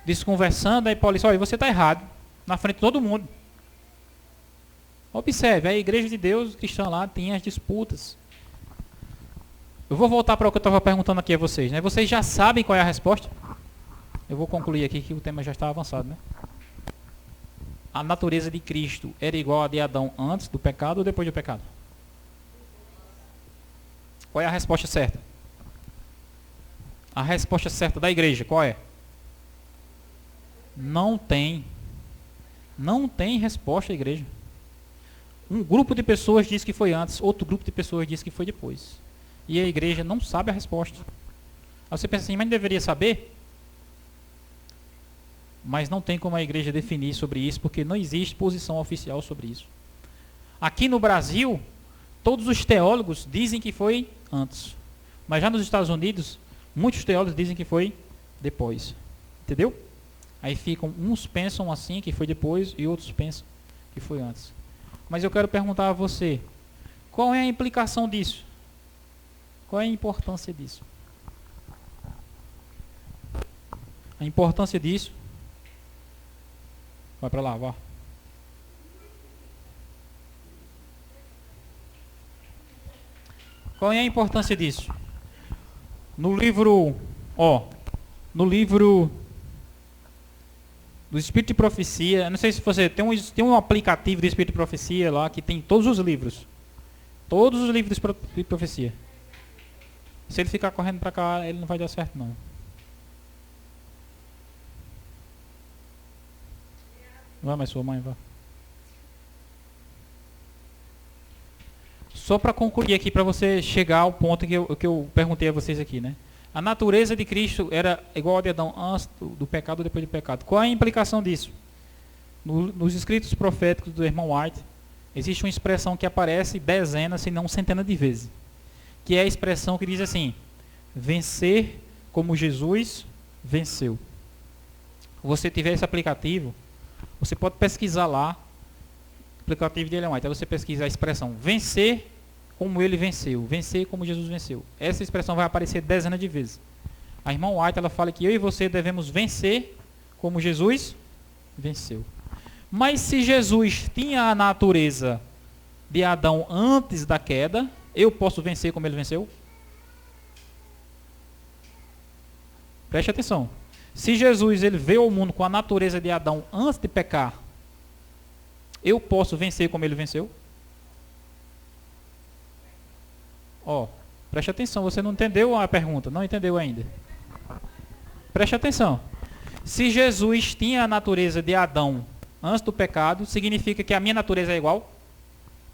desconversando. Aí Paulo disse, olha, você está errado, na frente de todo mundo. Observe, a igreja de Deus cristã lá tem as disputas. Eu vou voltar para o que eu estava perguntando aqui a vocês, né? Vocês já sabem qual é a resposta? Eu vou concluir aqui que o tema já está avançado, né? A natureza de Cristo era igual a de Adão antes do pecado ou depois do pecado? Qual é a resposta certa? A resposta certa da igreja, qual é? Não tem. Não tem resposta, igreja. Um grupo de pessoas diz que foi antes, outro grupo de pessoas diz que foi depois. E a igreja não sabe a resposta. Aí você pensa assim, mas não deveria saber? Mas não tem como a igreja definir sobre isso, porque não existe posição oficial sobre isso. Aqui no Brasil, todos os teólogos dizem que foi antes. Mas já nos Estados Unidos, muitos teólogos dizem que foi depois. Entendeu? Aí ficam, uns pensam assim que foi depois e outros pensam que foi antes. Mas eu quero perguntar a você, qual é a implicação disso? Qual é a importância disso? A importância disso... Vai para lá, vá. Qual é a importância disso? No livro do Espírito de Profecia, não sei se você tem um aplicativo do Espírito de Profecia lá que tem todos os livros. Todos os livros de profecia. Se ele ficar correndo para cá, ele não vai dar certo não. Vai, mas sua mãe, vai. Só para concluir aqui, para você chegar ao ponto que eu perguntei a vocês aqui, né? A natureza de Cristo era igual a de Adão antes do pecado ou depois do pecado. Qual é a implicação disso? Nos escritos proféticos do irmão White, existe uma expressão que aparece dezenas, se não centenas de vezes. Que é a expressão que diz assim, vencer como Jesus venceu. Se você tiver esse aplicativo, você pode pesquisar lá, aplicativo de Ellen White, aí você pesquisa a expressão vencer como ele venceu, vencer como Jesus venceu. Essa expressão vai aparecer dezenas de vezes. A irmã White, ela fala que eu e você devemos vencer como Jesus venceu. Mas se Jesus tinha a natureza de Adão antes da queda, eu posso vencer como ele venceu? Preste atenção. Se Jesus ele veio ao mundo com a natureza de Adão antes de pecar, eu posso vencer como ele venceu? Preste atenção, você não entendeu a pergunta, não entendeu ainda. Preste atenção. Se Jesus tinha a natureza de Adão antes do pecado, significa que a minha natureza é igual?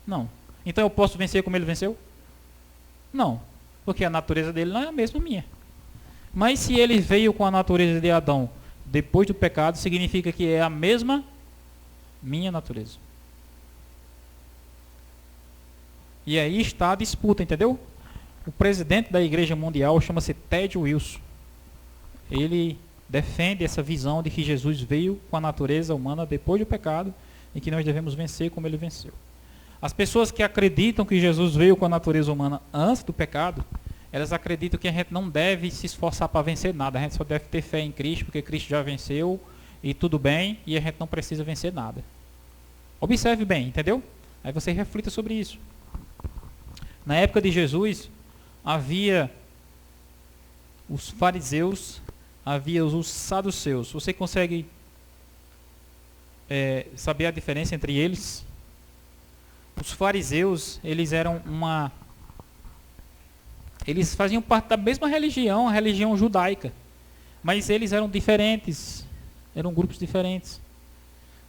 Não. Então eu posso vencer como ele venceu? Não, porque a natureza dele não é a mesma minha. Mas se ele veio com a natureza de Adão depois do pecado, significa que é a mesma minha natureza. E aí está a disputa, entendeu? O presidente da Igreja Mundial chama-se Ted Wilson. Ele defende essa visão de que Jesus veio com a natureza humana depois do pecado e que nós devemos vencer como ele venceu. As pessoas que acreditam que Jesus veio com a natureza humana antes do pecado, elas acreditam que a gente não deve se esforçar para vencer nada. A gente só deve ter fé em Cristo, porque Cristo já venceu e tudo bem, e a gente não precisa vencer nada. Observe bem, entendeu? Aí você reflita sobre isso. Na época de Jesus, havia os fariseus, havia os saduceus. Você consegue saber a diferença entre eles? Os fariseus, eles faziam parte da mesma religião, a religião judaica, mas eles eram diferentes, eram grupos diferentes.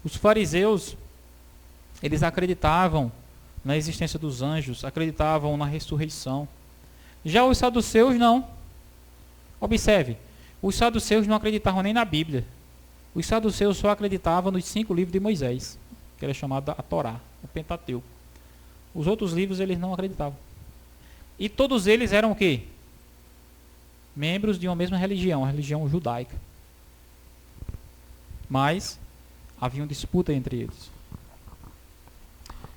Os fariseus, eles acreditavam na existência dos anjos, acreditavam na ressurreição. Já os saduceus não. Observe, os saduceus não acreditavam nem na Bíblia. Os saduceus só acreditavam nos 5 livros de Moisés, que era chamado a Torá, o Pentateuco. Os outros livros eles não acreditavam. E todos eles eram o quê? Membros de uma mesma religião, a religião judaica. Mas havia uma disputa entre eles.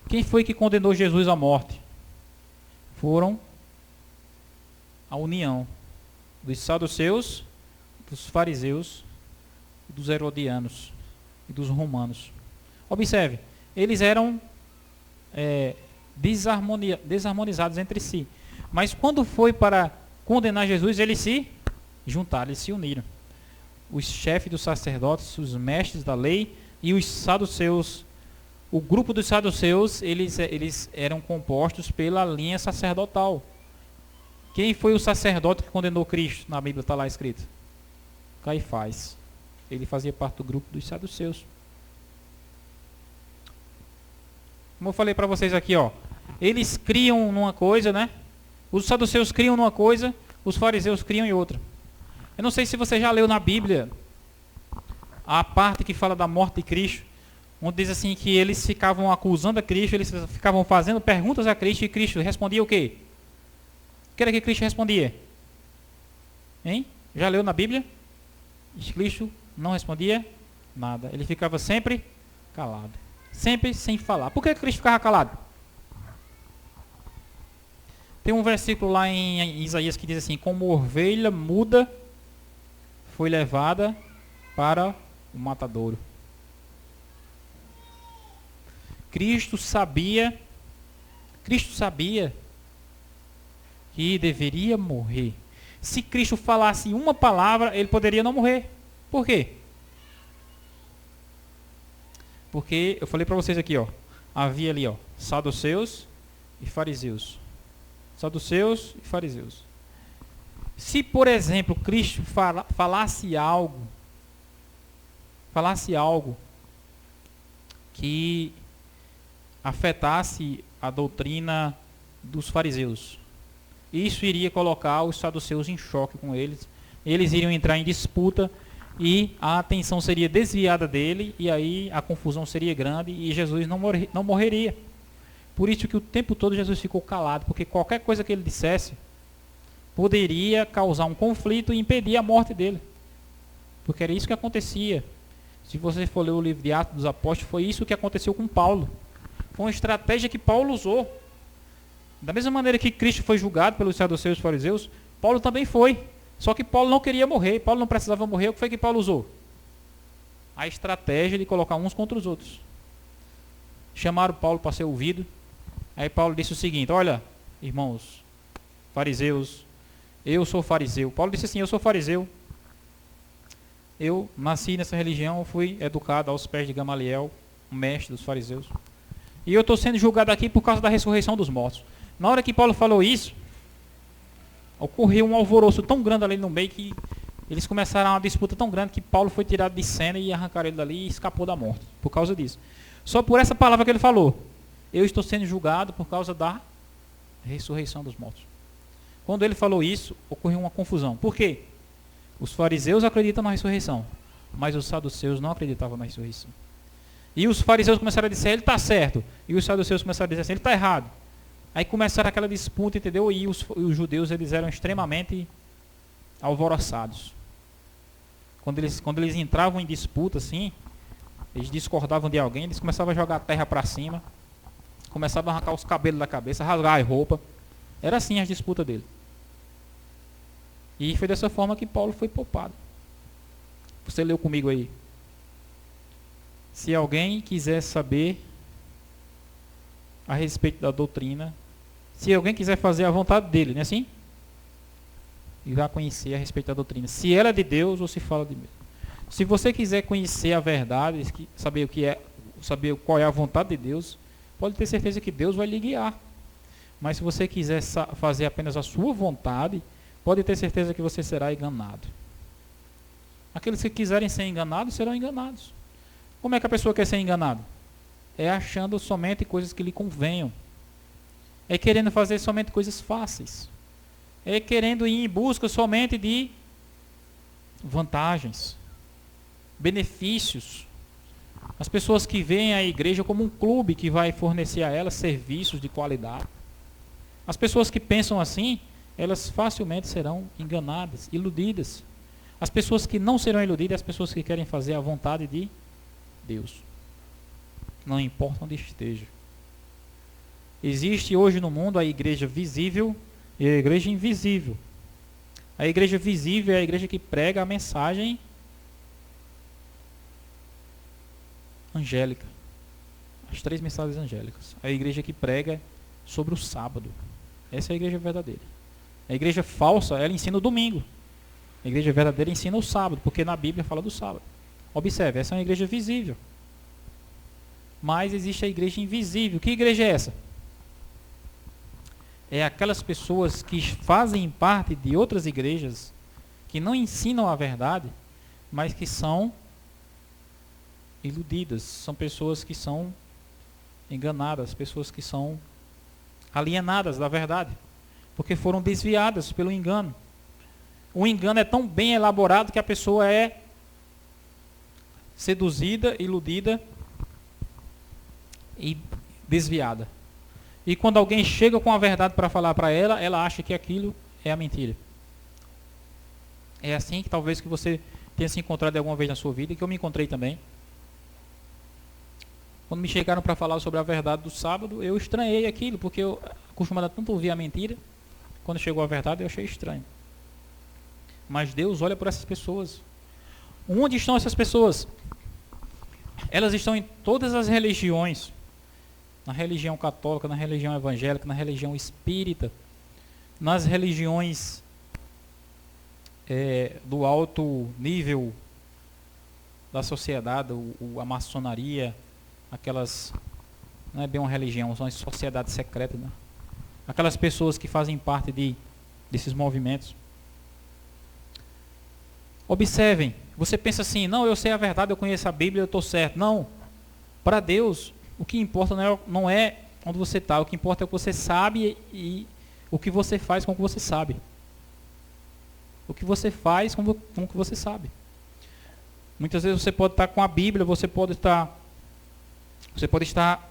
Quem foi que condenou Jesus à morte? Foram a união dos saduceus, dos fariseus, dos herodianos e dos romanos. Observe, eles eram desarmonizados entre si. Mas quando foi para condenar Jesus, eles se juntaram, eles se uniram. Os chefes dos sacerdotes, os mestres da lei e os saduceus. O grupo dos saduceus, eles eram compostos pela linha sacerdotal. Quem foi o sacerdote que condenou Cristo? Na Bíblia está lá escrito. Caifás. Ele fazia parte do grupo dos saduceus. Como eu falei para vocês aqui, ó, eles criam numa coisa, né? Os saduceus criam numa coisa, os fariseus criam em outra. Eu não sei se você já leu na Bíblia a parte que fala da morte de Cristo, onde diz assim que eles ficavam acusando a Cristo, eles ficavam fazendo perguntas a Cristo e Cristo respondia o quê? O que era que Cristo respondia? Hein? Já leu na Bíblia? Cristo não respondia nada. Ele ficava sempre calado. Sempre sem falar. Por que Cristo ficava calado? Tem um versículo lá em Isaías que diz assim: como ovelha muda foi levada para o matadouro. Cristo sabia que deveria morrer. Se Cristo falasse uma palavra, ele poderia não morrer. Por quê? Porque eu falei para vocês aqui, ó, havia ali, ó, saduceus e fariseus. Saduceus e fariseus. Se, por exemplo, Cristo falasse algo que afetasse a doutrina dos fariseus, isso iria colocar os saduceus em choque com eles. Eles iriam entrar em disputa e a atenção seria desviada dele, e aí a confusão seria grande e Jesus não morreria. Por isso que o tempo todo Jesus ficou calado, porque qualquer coisa que ele dissesse poderia causar um conflito e impedir a morte dele. Porque era isso que acontecia. Se você for ler o livro de Atos dos Apóstolos, foi isso que aconteceu com Paulo. Foi uma estratégia que Paulo usou. Da mesma maneira que Cristo foi julgado pelos saduceus e fariseus, Paulo também foi. Só que Paulo não queria morrer, Paulo não precisava morrer. O que foi que Paulo usou? A estratégia de colocar uns contra os outros. Chamaram Paulo para ser ouvido. Aí Paulo disse o seguinte: olha, irmãos, fariseus, eu sou fariseu. Paulo disse assim: eu sou fariseu. Eu nasci nessa religião, fui educado aos pés de Gamaliel, o mestre dos fariseus. E eu estou sendo julgado aqui por causa da ressurreição dos mortos. Na hora que Paulo falou isso, ocorreu um alvoroço tão grande ali no meio que eles começaram uma disputa tão grande que Paulo foi tirado de cena e arrancaram ele dali e escapou da morte por causa disso. Só por essa palavra que ele falou: eu estou sendo julgado por causa da ressurreição dos mortos. Quando ele falou isso, ocorreu uma confusão. Por quê? Os fariseus acreditam na ressurreição, mas os saduceus não acreditavam na ressurreição. E os fariseus começaram a dizer: ele está certo. E os saduceus começaram a dizer assim: ele está errado. Aí começaram aquela disputa, entendeu? E os judeus, eles eram extremamente alvoroçados. Quando eles entravam em disputa assim, eles discordavam de alguém, eles começavam a jogar a terra para cima, começavam a arrancar os cabelos da cabeça, rasgar a roupa. Era assim as disputas dele. E foi dessa forma que Paulo foi poupado. Você leu comigo aí. Se alguém quiser saber a respeito da doutrina. Se alguém quiser fazer a vontade dele, não é assim? E vai conhecer a respeito da doutrina. Se ela é de Deus ou se fala de Deus. Se você quiser conhecer a verdade, saber o que é, saber qual é a vontade de Deus, pode ter certeza que Deus vai lhe guiar. Mas se você quiser fazer apenas a sua vontade, pode ter certeza que você será enganado. Aqueles que quiserem ser enganados serão enganados. Como é que a pessoa quer ser enganada? É achando somente coisas que lhe convenham. É querendo fazer somente coisas fáceis. É querendo ir em busca somente de vantagens, benefícios. As pessoas que veem a igreja como um clube que vai fornecer a elas serviços de qualidade. As pessoas que pensam assim, elas facilmente serão enganadas, iludidas. As pessoas que não serão iludidas, as pessoas que querem fazer a vontade de Deus. Não importa onde esteja. Existe hoje no mundo a igreja visível e a igreja invisível. A igreja visível é a igreja que prega a mensagem angélica. As 3 mensagens angélicas. A igreja que prega sobre o sábado. Essa é a igreja verdadeira. A igreja falsa, ela ensina o domingo. A igreja verdadeira ensina o sábado, porque na Bíblia fala do sábado. Observe, essa é uma igreja visível. Mas existe a igreja invisível. Que igreja é essa? É aquelas pessoas que fazem parte de outras igrejas, que não ensinam a verdade, mas que são iludidas. São pessoas que são enganadas, pessoas que são alienadas da verdade, porque foram desviadas pelo engano. O engano é tão bem elaborado que a pessoa é seduzida, iludida e desviada. E quando alguém chega com a verdade para falar para ela, ela acha que aquilo é a mentira. É assim que talvez que você tenha se encontrado alguma vez na sua vida, e que eu me encontrei também. Quando me chegaram para falar sobre a verdade do sábado, eu estranhei aquilo, porque eu acostumado a tanto ouvir a mentira, quando chegou a verdade eu achei estranho. Mas Deus olha por essas pessoas. Onde estão essas pessoas? Elas estão em todas as religiões. Na religião católica, na religião evangélica, na religião espírita, nas religiões do alto nível da sociedade, a maçonaria, aquelas, não é bem uma religião, são as sociedades secretas, né? Aquelas pessoas que fazem parte desses movimentos. Observem, você pensa assim, não, eu sei a verdade, eu conheço a Bíblia, eu estou certo. Não, para Deus, o que importa não é onde você está, o que importa é o que você sabe e o que você faz com o que você sabe. O que você faz com o que você sabe. Muitas vezes você pode estar com a Bíblia, você pode estar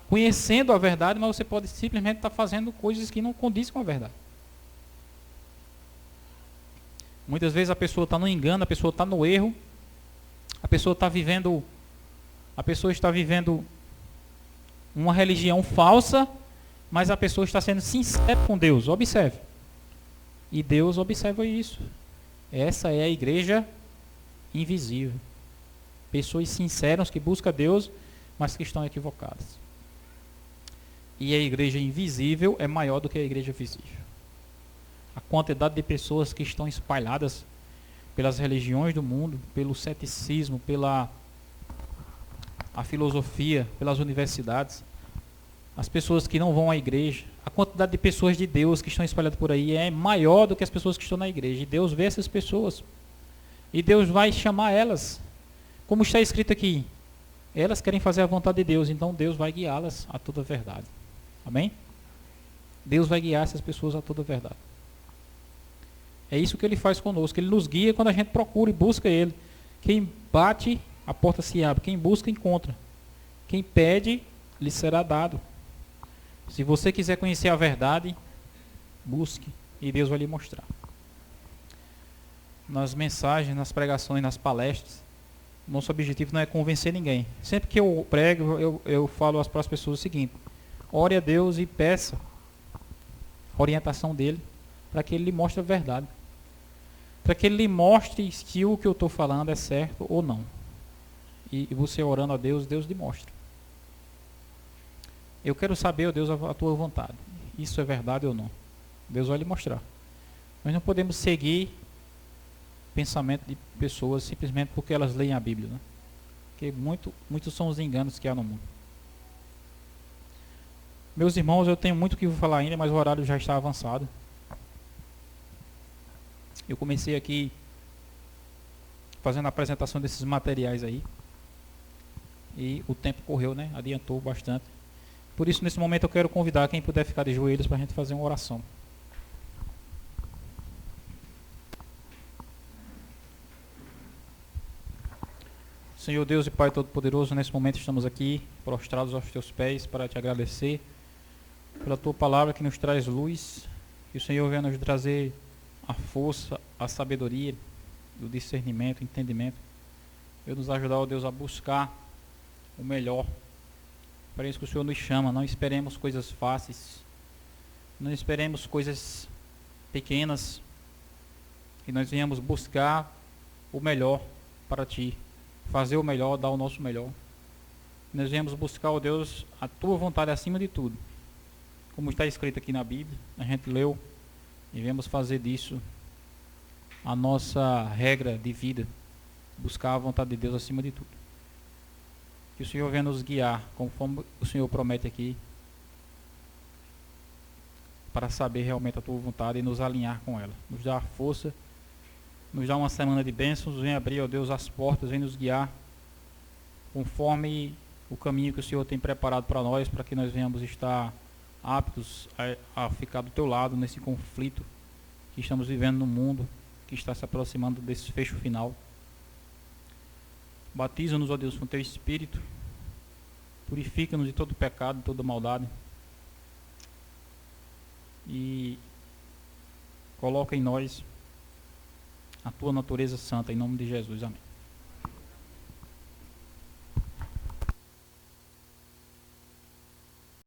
conhecendo a verdade, mas você pode simplesmente estar fazendo coisas que não condizem com a verdade. Muitas vezes a pessoa está no engano, a pessoa está no erro, a pessoa está vivendo uma religião falsa, mas a pessoa está sendo sincera com Deus. Observe. E Deus observa isso. Essa é a igreja invisível. Pessoas sinceras que buscam Deus, mas que estão equivocadas. E a igreja invisível é maior do que a igreja visível. A quantidade de pessoas que estão espalhadas pelas religiões do mundo, pelo ceticismo, pela filosofia, pelas universidades, as pessoas que não vão à igreja, a quantidade de pessoas de Deus que estão espalhadas por aí é maior do que as pessoas que estão na igreja. E Deus vê essas pessoas. E Deus vai chamar elas. Como está escrito aqui, elas querem fazer a vontade de Deus, então Deus vai guiá-las a toda a verdade. Amém? Deus vai guiar essas pessoas a toda a verdade. É isso que Ele faz conosco. Ele nos guia quando a gente procura e busca Ele. Quem bate, a porta se abre. Quem busca, encontra. Quem pede, lhe será dado. Se você quiser conhecer a verdade, busque e Deus vai lhe mostrar. Nas mensagens, nas pregações, nas palestras, nosso objetivo não é convencer ninguém. Sempre que eu prego, eu falo para as pessoas o seguinte: ore a Deus e peça a orientação dEle, para que Ele lhe mostre a verdade. Para que Ele lhe mostre se o que eu estou falando é certo ou não. E você orando a Deus, Deus lhe mostra. Eu quero saber, ó Deus, a tua vontade. Isso é verdade ou não? Deus vai lhe mostrar. Nós não podemos seguir pensamento de pessoas simplesmente porque elas leem a Bíblia, né? Porque muitos são os enganos que há no mundo. Meus irmãos, eu tenho muito o que vou falar ainda, mas o horário já está avançado. Eu comecei aqui fazendo a apresentação desses materiais aí. E o tempo correu, né? Adiantou bastante. Por isso, nesse momento, eu quero convidar quem puder ficar de joelhos para a gente fazer uma oração. Senhor Deus e Pai Todo-Poderoso, nesse momento estamos aqui prostrados aos Teus pés para Te agradecer pela Tua palavra que nos traz luz. Que o Senhor venha nos trazer a força, a sabedoria, o discernimento, o entendimento. Venha nos ajudar, ó Deus, a buscar o melhor. Para isso que o Senhor nos chama. Não esperemos coisas fáceis. Não esperemos coisas pequenas. Que nós venhamos buscar o melhor para Ti. Fazer o melhor, dar o nosso melhor. Nós viemos buscar, ó Deus, a Tua vontade acima de tudo. Como está escrito aqui na Bíblia, a gente leu, e viemos fazer disso a nossa regra de vida. Buscar a vontade de Deus acima de tudo. Que o Senhor venha nos guiar, conforme o Senhor promete aqui, para saber realmente a Tua vontade e nos alinhar com ela. Nos dar força, nos dar uma semana de bênçãos, vem abrir, ó Deus, as portas, vem nos guiar conforme o caminho que o Senhor tem preparado para nós, para que nós venhamos estar aptos a ficar do Teu lado nesse conflito que estamos vivendo no mundo, que está se aproximando desse fecho final. Batiza-nos, ó Deus, com Teu Espírito, purifica-nos de todo pecado, de toda maldade, e coloca em nós a Tua natureza santa, em nome de Jesus, amém.